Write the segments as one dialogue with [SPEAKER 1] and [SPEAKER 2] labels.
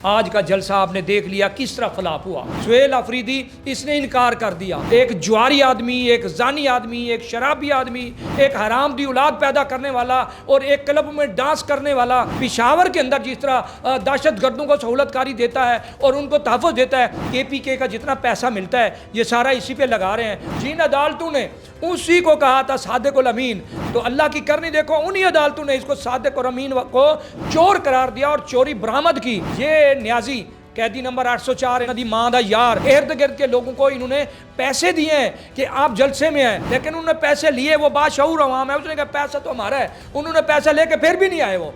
[SPEAKER 1] آج کا جلسہ آپ نے دیکھ لیا کس طرح فلاپ ہوا۔ سہیل آفریدی اس نے انکار کر دیا، ایک جواری آدمی، ایک زانی آدمی، ایک شرابی آدمی، ایک حرام دی اولاد پیدا کرنے والا اور ایک کلب میں ڈانس کرنے والا، پشاور کے اندر جس طرح دہشت گردوں کو سہولت کاری دیتا ہے اور ان کو تحفظ دیتا ہے، KPK کا جتنا پیسہ ملتا ہے یہ سارا اسی پہ لگا رہے ہیں۔ جن عدالتوں نے اسی کو کہا تھا صادق الامین، تو اللہ کی کرنی دیکھو، انہی عدالتوں نے اس کو صادق الامین کو چور قرار دیا اور چوری برآمد کی۔ یہ نیازی قیدی نمبر 804 انہوں دی ماں دا یار، ارد گرد کے لوگوں کو انہوں نے پیسے دیے ہیں کہ آپ جلسے میں ہیں، لیکن انہوں نے پیسے لیے، وہ باشعور عوام ہے، اس نے کہا پیسہ تو ہمارا ہے، انہوں نے پیسہ لے کے پھر بھی نہیں آئے وہ۔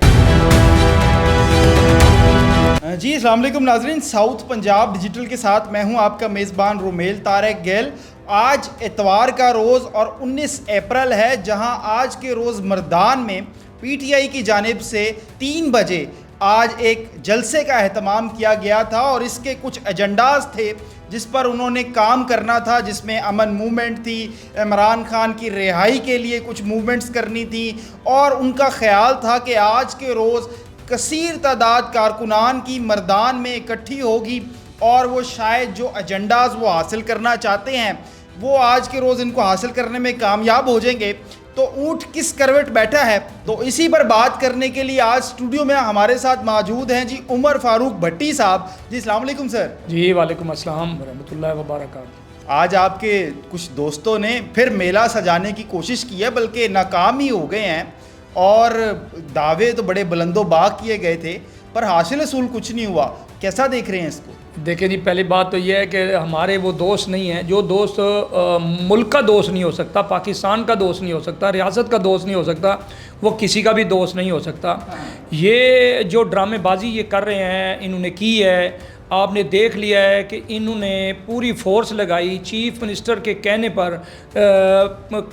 [SPEAKER 2] جی السلام علیکم ناظرین، ساؤتھ پنجاب ڈیجیٹل کے ساتھ میں ہوں آپ کا میزبان رومیل طارق گیل۔ آج اتوار کا روز اور 19 اپریل ہے، جہاں آج کے روز مردان میں PTI کی جانب سے 3 بجے آج ایک جلسے کا اہتمام کیا گیا تھا اور اس کے کچھ ایجنڈاز تھے جس پر انہوں نے کام کرنا تھا، جس میں امن موومنٹ تھی، عمران خان کی رہائی کے لیے کچھ موومنٹس کرنی تھی، اور ان کا خیال تھا کہ آج کے روز کثیر تعداد کارکنان کی مردان میں اکٹھی ہوگی اور وہ شاید جو ایجنڈاز وہ حاصل کرنا چاہتے ہیں وہ آج کے روز ان کو حاصل کرنے میں کامیاب ہو جائیں گے۔ تو اونٹ کس کروٹ بیٹھا ہے، تو اسی پر بات کرنے کے لیے آج اسٹوڈیو میں ہمارے ساتھ موجود ہیں جی عمر فاروق بھٹی صاحب۔ جی السلام علیکم سر۔
[SPEAKER 1] جی وعلیکم السلام ورحمۃ اللہ وبرکاتہ۔
[SPEAKER 2] آج آپ کے کچھ دوستوں نے پھر میلہ سجانے کی کوشش کی ہے، بلکہ ناکام ہی ہو گئے ہیں، اور دعوے تو بڑے بلند و باغ کیے گئے تھے پر حاصل اصول کچھ نہیں ہوا، کیسا دیکھ رہے ہیں اس کو؟
[SPEAKER 1] دیکھیں جی، پہلی بات تو یہ ہے کہ ہمارے وہ دوست نہیں ہیں، جو دوست ملک کا دوست نہیں ہو سکتا، پاکستان کا دوست نہیں ہو سکتا، ریاست کا دوست نہیں ہو سکتا، وہ کسی کا بھی دوست نہیں ہو سکتا۔ یہ جو ڈرامے بازی یہ کر رہے ہیں، انہوں نے کی ہے، آپ نے دیکھ لیا ہے کہ انہوں نے پوری فورس لگائی، چیف منسٹر کے کہنے پر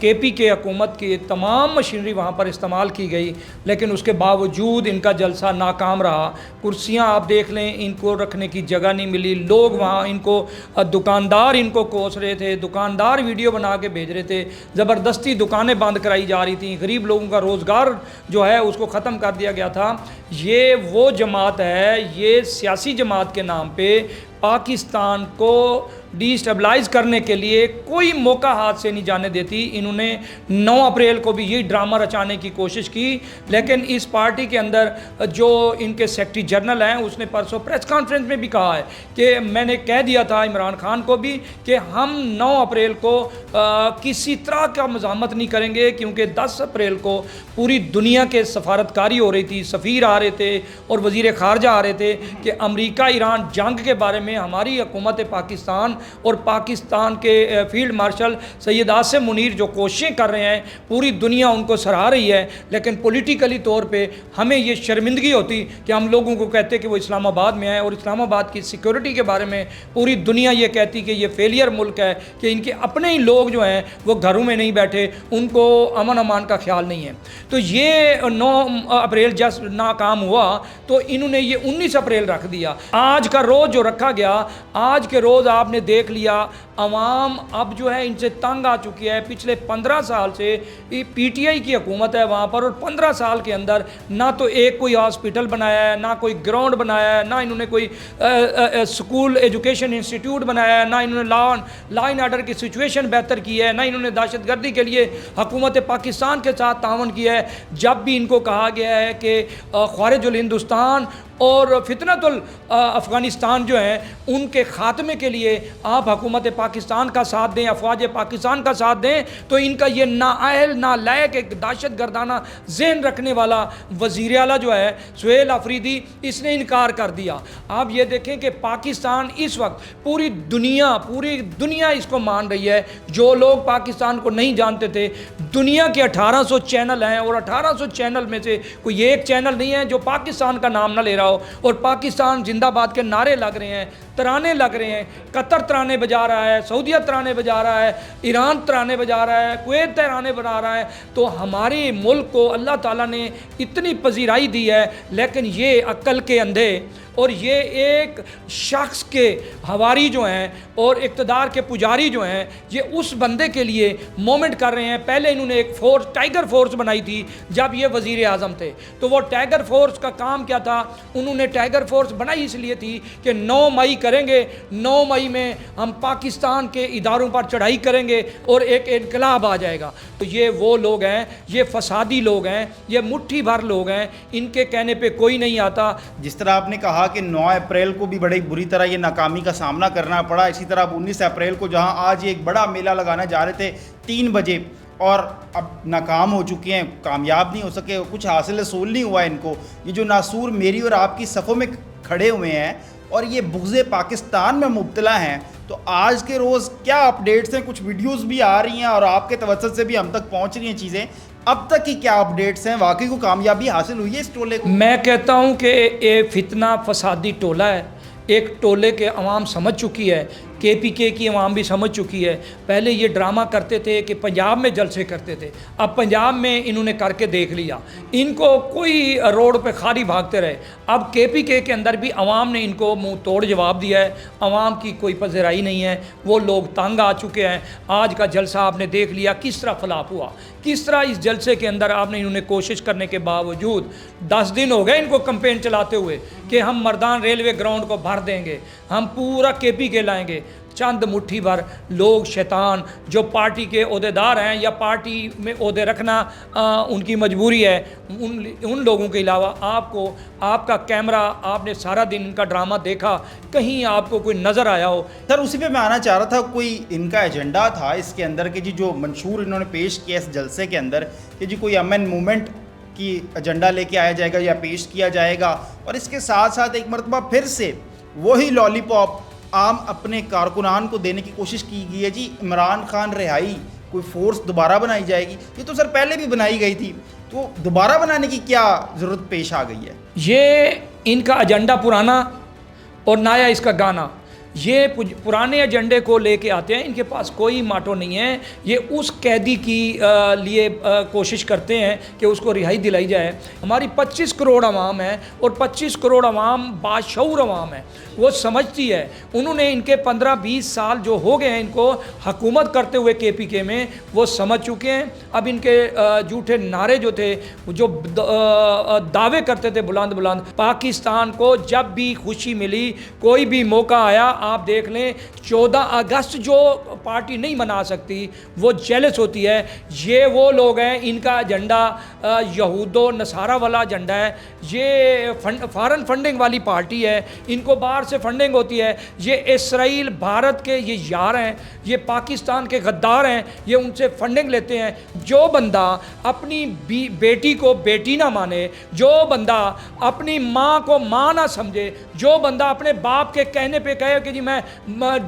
[SPEAKER 1] KPK حکومت کی تمام مشینری وہاں پر استعمال کی گئی، لیکن اس کے باوجود ان کا جلسہ ناکام رہا۔ کرسیاں آپ دیکھ لیں، ان کو رکھنے کی جگہ نہیں ملی، لوگ وہاں ان کو دکاندار ان کو کوس رہے تھے، دکاندار ویڈیو بنا کے بھیج رہے تھے، زبردستی دکانیں بند کرائی جا رہی تھیں، غریب لوگوں کا روزگار جو ہے اس کو ختم کر دیا گیا تھا۔ یہ وہ جماعت ہے، یہ سیاسی جماعت کے نام پہ پاکستان کو ڈی اسٹیبلائز کرنے کے لیے کوئی موقع ہاتھ سے نہیں جانے دیتی۔ انہوں نے 9 اپریل کو بھی یہی ڈرامہ رچانے کی کوشش کی، لیکن اس پارٹی کے اندر جو ان کے سیکرٹری جنرل ہیں اس نے پرسوں پریس کانفرنس میں بھی کہا ہے کہ میں نے کہہ دیا تھا عمران خان کو بھی کہ ہم 9 اپریل کو کسی طرح کا مزاحمت نہیں کریں گے، کیونکہ 10 اپریل کو پوری دنیا کے سفارتکاری ہو رہی تھی، سفیر آ رہے تھے اور وزیر خارجہ آ رہے تھے کہ امریکہ ایران جنگ کے بارے میں ہماری حکومت پاکستان اور پاکستان کے فیلڈ مارشل سید عاصم منیر جو کوششیں کر رہے ہیں، پوری دنیا ان کو سراہ رہی ہے، لیکن پولیٹیکلی طور پہ ہمیں یہ شرمندگی ہوتی کہ ہم لوگوں کو کہتے کہ وہ اسلام آباد میں آئے، اور اسلام آباد کی سیکورٹی کے بارے میں پوری دنیا یہ کہتی کہ یہ فیلئر ملک ہے، کہ ان کے اپنے ہی لوگ جو ہیں وہ گھروں میں نہیں بیٹھے، ان کو امن امان کا خیال نہیں ہے۔ تو یہ 9 اپریل جس ناکام ہوا تو انہوں نے یہ 19 اپریل رکھ دیا۔ آج کا روز جو رکھا گیا، آج کے روز آپ نے دیکھ لیا عوام اب جو ہے ان سے تنگ آ چکی ہے۔ پچھلے 15 سال سے PTI کی حکومت ہے وہاں پر، اور 15 سال کے اندر نہ تو ایک کوئی ہاسپٹل بنایا ہے، نہ کوئی گراؤنڈ بنایا ہے، نہ انہوں نے کوئی اسکول ایجوکیشن انسٹیٹیوٹ بنایا ہے، نہ انہوں نے لا اینڈ آرڈر کی سچویشن بہتر کی ہے، نہ انہوں نے دہشت گردی کے لیے حکومت پاکستان کے ساتھ تعاون کیا ہے۔ جب بھی ان کو کہا گیا ہے کہ خارج الہندوستان اور فتنۃ افغانستان جو ہیں ان کے خاتمے کے لیے آپ حکومت پاکستان کا ساتھ دیں، افواج پاکستان کا ساتھ دیں، تو ان کا یہ نااہل نالائق ایک دہشت گردانہ ذہن رکھنے والا وزیر اعلیٰ جو ہے سہیل آفریدی، اس نے انکار کر دیا۔ آپ یہ دیکھیں کہ پاکستان اس وقت پوری دنیا اس کو مان رہی ہے۔ جو لوگ پاکستان کو نہیں جانتے تھے، دنیا کے 1800 چینل ہیں، اور 1800 چینل میں سے کوئی ایک چینل نہیں ہے جو پاکستان کا نام نہ لے رہا ہو، اور پاکستان زندہ باد کے نعرے لگ رہے ہیں، ترانے لگ رہے ہیں۔ قطر ترانے بجا رہا ہے، سعودیہ ترانے بجا رہا ہے، ایران ترانے بجا رہا ہے، کویت ترانے بجا رہا ہے۔ تو ہمارے ملک کو اللہ تعالیٰ نے اتنی پذیرائی دی ہے، لیکن یہ عقل کے اندھے اور یہ ایک شخص کے ہواری جو ہیں اور اقتدار کے پجاری جو ہیں یہ اس بندے کے لیے مومنٹ کر رہے ہیں. پہلے انہوں نے ایک فورس ٹائیگر فورس بنائی تھی جب یہ وزیر اعظم تھے, تو وہ ٹائیگر فورس کا کام کیا تھا؟ انہوں نے ٹائیگر فورس بنائی اس لیے تھی کہ 9 مئی کریں گے, 9 مئی میں ہم پاکستان کے اداروں پر چڑھائی کریں گے اور ایک انقلاب آ جائے گا. تو یہ وہ لوگ ہیں, یہ فسادی لوگ ہیں, یہ مٹھی بھر لوگ ہیں, ان کے کہنے پہ کوئی نہیں آتا.
[SPEAKER 2] جس طرح آپ نے کہا کہ 9 اپریل کو بھی بڑی بری طرح یہ ناکامی کا سامنا کرنا پڑا, اسی طرح اب 19 اپریل کو جہاں آج یہ ایک بڑا میلہ لگانا جا رہے تھے 3 بجے اور اب ناکام ہو چکے ہیں, کامیاب نہیں ہو سکے, کچھ حاصل رسول نہیں ہوا ان کو. یہ جو ناصور میری اور آپ کی صفوں میں کھڑے ہوئے ہیں اور یہ بغض پاکستان میں مبتلا ہیں, تو آج کے روز کیا اپڈیٹس ہیں؟ کچھ ویڈیوز بھی آ رہی ہیں اور آپ کے توسط سے بھی ہم تک پہنچ رہی ہیں چیزیں. اب تک کی کیا اپڈیٹس ہیں؟ واقعی کو کامیابی حاصل ہوئی ہے اس ٹولے کو؟
[SPEAKER 1] میں کہتا ہوں کہ یہ فتنہ فسادی ٹولہ ہے. ایک ٹولے کے عوام سمجھ چکی ہے, کے پی کے کی عوام بھی سمجھ چکی ہے. پہلے یہ ڈرامہ کرتے تھے کہ پنجاب میں جلسے کرتے تھے, اب پنجاب میں انہوں نے کر کے دیکھ لیا, ان کو کوئی روڈ پہ خالی بھاگتے رہے. اب کے پی کے اندر بھی عوام نے ان کو منہ توڑ جواب دیا ہے, عوام کی کوئی پذیرائی نہیں ہے, وہ لوگ تنگ آ چکے ہیں. آج کا جلسہ آپ نے دیکھ لیا کس طرح فلاپ ہوا, کس طرح اس جلسے کے اندر آپ نے انہوں نے کوشش کرنے کے باوجود 10 دن ہو گئے ان کو کمپین چلاتے ہوئے کہ ہم مردان ریلوے گراؤنڈ کو بھر دیں گے, ہم پورا کے پی کے لائیں گے. چند مٹھی بھر لوگ شیطان جو پارٹی کے عہدیدار ہیں یا پارٹی میں عہدے رکھنا ان کی مجبوری ہے, ان لوگوں کے علاوہ آپ کا کیمرہ, آپ نے سارا دن ان کا ڈرامہ دیکھا, کہیں آپ کو کوئی نظر آیا ہو؟
[SPEAKER 2] سر اسی پہ میں آنا چاہ رہا تھا, کوئی ان کا ایجنڈا تھا اس کے اندر کہ جی جو منشور انہوں نے پیش کیا اس جلسے کے اندر کہ جی کوئی امن موومنٹ کی ایجنڈا لے کے آیا جائے گا یا پیش کیا جائے گا, اور اس کے ساتھ ساتھ ایک مرتبہ پھر سے وہی لالی پاپ عام اپنے کارکنان کو دینے کی کوشش کی گئی ہے. جی عمران خان رہائی, کوئی فورس دوبارہ بنائی جائے گی. یہ تو سر پہلے بھی بنائی گئی تھی, تو دوبارہ بنانے کی کیا ضرورت پیش آ گئی ہے؟
[SPEAKER 1] یہ ان کا ایجنڈا پرانا اور نیا اس کا گانا. یہ پرانے ایجنڈے کو لے کے آتے ہیں, ان کے پاس کوئی ماٹو نہیں ہے. یہ اس قیدی کی لیے کوشش کرتے ہیں کہ اس کو رہائی دلائی جائے. ہماری 25 کروڑ عوام ہے اور 25 کروڑ عوام باشعور عوام ہے, وہ سمجھتی ہے. انہوں نے ان کے 15-20 سال جو ہو گئے ہیں ان کو حکومت کرتے ہوئے کے پی کے میں, وہ سمجھ چکے ہیں. اب ان کے جھوٹے نعرے جو تھے, جو دعوے کرتے تھے بلند بلند, پاکستان کو جب بھی خوشی ملی, کوئی بھی موقع آیا, آپ دیکھ لیں 14 اگست جو پارٹی نہیں منا سکتی وہ جیلس ہوتی ہے. یہ وہ لوگ ہیں, ان کا ایجنڈا یہود و نصارہ والا ایجنڈا ہے. یہ فارن فنڈنگ والی پارٹی ہے, ان کو باہر سے فنڈنگ ہوتی ہے. یہ اسرائیل بھارت کے یہ یار ہیں, یہ پاکستان کے غدار ہیں, یہ ان سے فنڈنگ لیتے ہیں. جو بندہ اپنی بیٹی کو بیٹی نہ مانے, جو بندہ اپنی ماں کو ماں نہ سمجھے, جو بندہ اپنے باپ کے کہنے پہ کہے کہ جی میں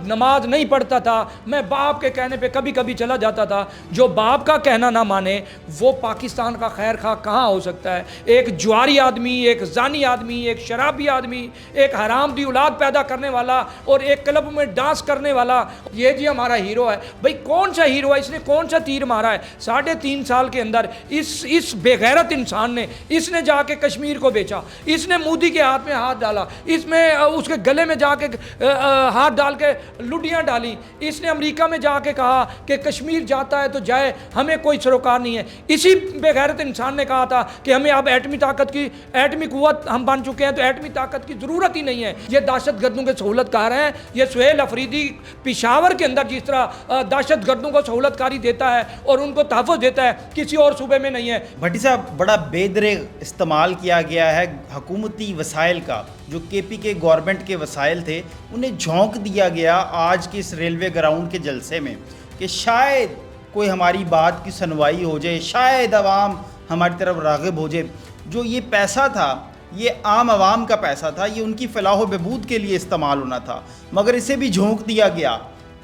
[SPEAKER 1] نماز نہیں پڑھتا تھا, میں باپ کے کہنے پہ کبھی کبھی چلا جاتا تھا, جو باپ کا کہنا نہ مانے وہ پاکستان کا خیر خواہ کہاں ہو سکتا ہے؟ ایک جواری آدمی, ایک زانی آدمی, ایک شرابی آدمی, ایک حرام دی اولاد پیدا کرنے والا اور ایک کلب میں ڈانس کرنے والا, یہ جی ہمارا ہیرو ہے. بھئی کون سا ہیرو ہے؟ اس نے کون سا تیر مارا ہے 3.5 سال کے اندر؟ اس بے غیرت انسان نے, اس نے جا کے کشمیر کو بیچا, اس نے مودی کے ہاتھ میں ہاتھ ڈالا, اس میں اس کے گلے میں جا کے ہاتھ ڈال کے لڈیاں ڈالی, اس نے امریکہ میں جا کے کہا کہ کشمیر جاتا ہے تو جائے, ہمیں کوئی سروکار نہیں ہے. اسی بے غیرت انسان نے کہا تھا کہ ہمیں اب ایٹمی قوت ہم بن چکے ہیں تو ایٹمی طاقت کی ضرورت ہی نہیں ہے. یہ دہشت گردوں کے سہولت کار ہیں. یہ سہیل افریدی پشاور کے اندر جس طرح دہشت گردوں کو سہولت کاری دیتا ہے اور ان کو تحفظ دیتا ہے, کسی اور صوبے میں نہیں ہے.
[SPEAKER 2] بھٹی صاحب, بڑا بے دریغ استعمال کیا گیا ہے حکومتی وسائل کا. جو کے پی کے گورنمنٹ کے وسائل تھے انہیں جھونک دیا گیا آج کے اس ریلوے گراؤنڈ کے جلسے میں کہ شاید کوئی ہماری بات کی سنوائی ہو جائے, شاید عوام ہماری طرف راغب ہو جائے. جو یہ پیسہ تھا یہ عام عوام کا پیسہ تھا, یہ ان کی فلاح و بہبود کے لیے استعمال ہونا تھا, مگر اسے بھی جھونک دیا گیا.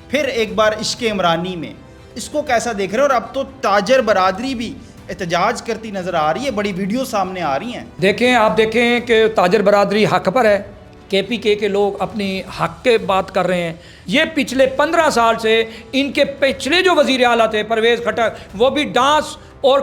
[SPEAKER 2] پھر ایک بار عشق عمرانی میں اس کو کیسا دیکھ رہے ہیں؟ اور اب تو تاجر برادری بھی احتجاج کرتی نظر آ رہی ہے, بڑی ویڈیو سامنے آ رہی ہیں.
[SPEAKER 1] دیکھیں, آپ دیکھیں کہ تاجر برادری حق پر ہے. کے پی کے لوگ اپنی حق کے بات کر رہے ہیں. یہ پچھلے 15 سال سے ان کے پچھلے جو وزیر اعلیٰ تھے پرویز خٹک, وہ بھی ڈانس اور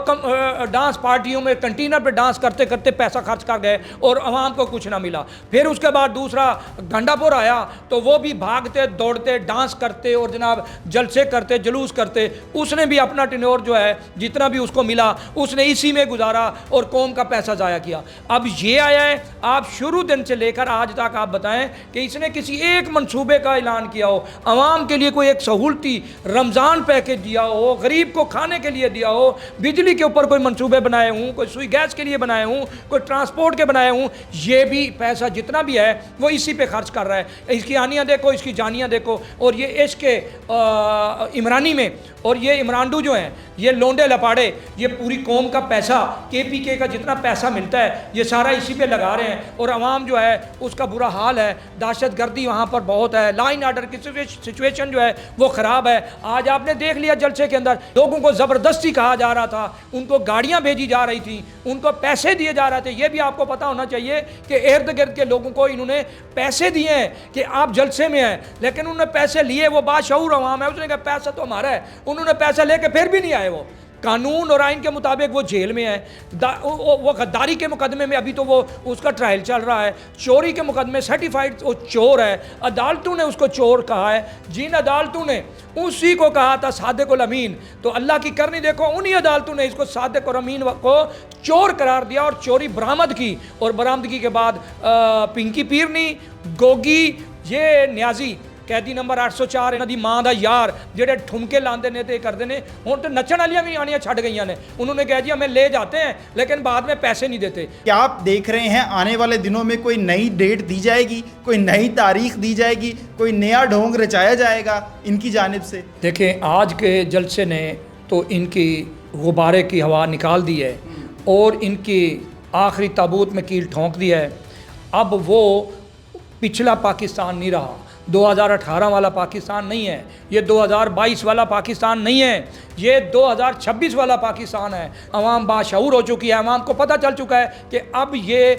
[SPEAKER 1] ڈانس پارٹیوں میں کنٹینر پہ ڈانس کرتے کرتے پیسہ خرچ کر گئے اور عوام کو کچھ نہ ملا. پھر اس کے بعد دوسرا گنڈا پور آیا تو وہ بھی بھاگتے دوڑتے ڈانس کرتے اور جناب جلسے کرتے جلوس کرتے. اس نے بھی اپنا ٹینور جو ہے جتنا بھی اس کو ملا اس نے اسی میں گزارا اور قوم کا پیسہ ضائع کیا. اب یہ آیا ہے, آپ شروع دن سے لے کر آج تک آپ بتائیں کہ اس نے کسی ایک منصوبے کا اعلان کیا ہو, عوام کے لیے کوئی ایک سہولتی رمضان پیکج دیا ہو, غریب کو کھانے کے لیے دیا ہو, بجلی کے اوپر کوئی منصوبے بنائے ہوں, کوئی سوئی گیس کے لیے بنائے ہوں, کوئی ٹرانسپورٹ کے بنائے ہوں. یہ بھی پیسہ جتنا بھی ہے وہ اسی پہ خرچ کر رہا ہے. اس کی آنیاں دیکھو, اس کی جانیاں دیکھو. اور یہ عشق کے عمرانی میں اور یہ عمرانڈو جو ہیں یہ لونڈے لپاڑے, یہ پوری قوم کا پیسہ KPK کا جتنا پیسہ ملتا ہے یہ سارا اسی پہ لگا رہے ہیں. اور عوام جو ہے اس کا برا حال ہے, دہشت گردی وہاں پر بہت ہے, لا اینڈ آرڈر کی سچویشن جو ہے وہ خراب ہے. آج آپ نے دیکھ لیا جلسے کے اندر لوگوں کو زبردستی کہا جا رہا تھا, ان کو گاڑیاں بھیجی جا رہی تھیں, ان کو پیسے دیے جا رہے تھے. یہ بھی آپ کو پتا ہونا چاہیے کہ ارد گرد کے لوگوں کو انہوں نے پیسے دیے ہیں کہ آپ جلسے میں ہیں, لیکن انہوں نے پیسے لیے, وہ باشعور عوام ہے, اس نے کہا پیسہ تو ہمارا ہے. انہوں نے پیسہ لے کے پھر بھی نہیں آئے. وہ قانون اور آئین کے مطابق وہ جیل میں ہے. وہ غداری کے مقدمے میں ابھی تو وہ اس کا ٹرائل چل رہا ہے. چوری کے مقدمے سرٹیفائڈ وہ چور ہے. عدالتوں نے اس کو چور کہا ہے. جن عدالتوں نے اسی کو کہا تھا صادق الامین, تو اللہ کی کرنی دیکھو, انہی عدالتوں نے اس کو صادق اور امین کو چور قرار دیا اور چوری برآمد کی. اور برآمدگی کے بعد پنکی پیرنی, گوگی, یہ نیازی قیدی نمبر 804 انہاں دی ماں دا یار جڑے ٹھمکے لاندے نے تے کردے نے, ہن تے نچن والیاں بھی آنیاں چھڈ گئیاں نے. انہوں نے کہا جی ہمیں لے جاتے ہیں لیکن بعد میں پیسے نہیں دیتے.
[SPEAKER 2] کیا آپ دیکھ رہے ہیں آنے والے دنوں میں کوئی نئی ڈیٹ دی جائے گی, کوئی نئی تاریخ دی جائے گی, کوئی نیا ڈھونگ رچایا جائے گا ان کی جانب سے؟
[SPEAKER 1] دیکھیں آج کے جلسے نے تو ان کی غبارے کی ہوا نکال دی ہے اور ان کی آخری تابوت میں کیل ٹھونک دیا ہے. اب وہ پچھلا پاکستان نہیں رہا, 2018 والا پاکستان نہیں ہے, یہ 2022 والا پاکستان نہیں ہے, یہ 2026 والا پاکستان ہے. عوام باشعور ہو چکی ہے, عوام کو پتہ چل چکا ہے کہ اب یہ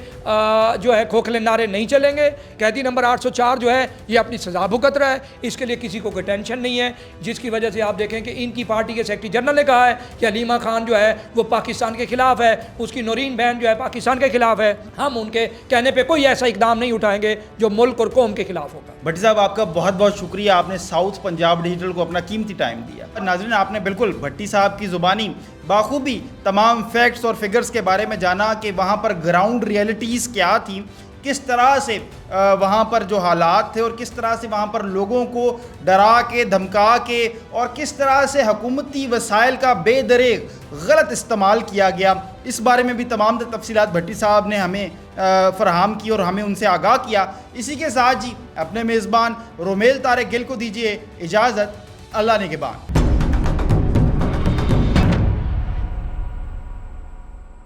[SPEAKER 1] جو ہے کھوکھلے نعرے نہیں چلیں گے. قیدی نمبر 804 جو ہے یہ اپنی سزا بھگت رہا ہے, اس کے لیے کسی کو کوئی ٹینشن نہیں ہے. جس کی وجہ سے آپ دیکھیں کہ ان کی پارٹی کے سیکرٹری جنرل نے کہا ہے کہ حلیمہ خان جو ہے وہ پاکستان کے خلاف ہے, اس کی نورین بہن جو ہے پاکستان کے خلاف ہے. ہم ان کے کہنے پہ کوئی ایسا اقدام نہیں اٹھائیں گے جو ملک اور قوم کے خلاف ہوگا.
[SPEAKER 2] بھٹی صاحب آپ کا بہت بہت شکریہ, آپ نے ساؤتھ پنجاب ڈیجیٹل کو اپنا قیمتی ٹائم دیا. ناظرین آپ نے بالکل بھٹی صاحب کی زبانی بخوبی تمام فیکٹس اور فگرز کے بارے میں جانا کہ وہاں پر گراؤنڈ ریئلٹیز کیا تھیں, کس طرح سے وہاں پر جو حالات تھے اور کس طرح سے وہاں پر لوگوں کو ڈرا کے دھمکا کے اور کس طرح سے حکومتی وسائل کا بے دریغ غلط استعمال کیا گیا. اس بارے میں بھی تمام تفصیلات بھٹی صاحب نے ہمیں فراہم کی اور ہمیں ان سے آگاہ کیا. اسی کے ساتھ جی اپنے میزبان رومیل طارق گل کو دیجیے اجازت. اللہ نگہبان.